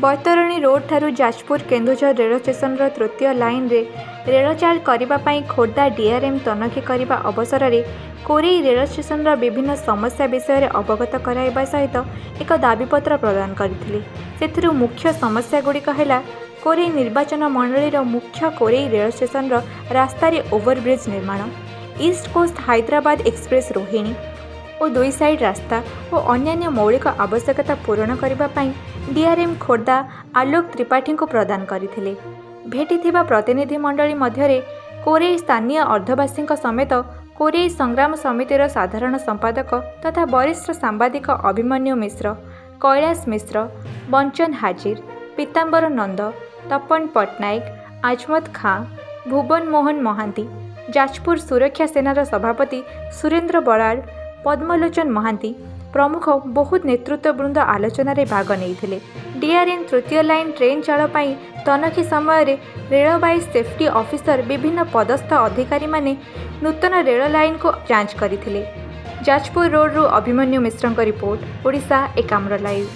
Baitarani road ठारू Jajpur Keonjhar rail station तृतीय line रे रेल चाल करने खोर्धा डीआरएम तनखी करने अवसर में कोरेई रेल स्टेशन विभिन्न समस्या विषय अवगत कराइबा सहित एक दाबीपत्र प्रदान करथिले। मुख्य समस्या गुड़िक है कोरेई निर्वाचन मंडलीर मुख्य कोरेई रेल स्टेशन रास्ता ओवरब्रिज निर्माण, ईस्ट कोस्ट हैदराबाद एक्सप्रेस रोहिणी और दुई साइड रास्ता और अन्य मौलिक आवश्यकता पूरण करने डीआरएम खोर्धा आलोक त्रिपाठी को प्रदान करथिले। भेटिथिबा प्रतिनिधि मंडली मध्य कोरेई स्थानीय अर्धवासी समेत कोरेई संग्राम समितिर साधारण संपादक तथा वरिष्ठ सांबादिक अभिमन्यु मिश्र, कैलाश मिश्र, बंचन हाजिर, पीताम्बर नंद, तपन पट्टनायक, आजमत खां, भुवन मोहन महांती, जाजपुर सुरक्षा सेनार सभापति सुरेंद्र बराड़, पद्मलोचन महांती प्रमुख बहुत नेतृत्ववृंद आलोचन भाग नहीं। डीआरएम तृतीय लाइन ट्रेन चाल तनखी समय रेलवाई सेफ्टी ऑफिसर विभिन्न पदस्थ अधिकारी माने नूतन रेल लाइन को जांच करथिले। जाजपुर रोड रु अभिमन्यु मिश्र रिपोर्ट, ओडिशा एकाम्र लाइव।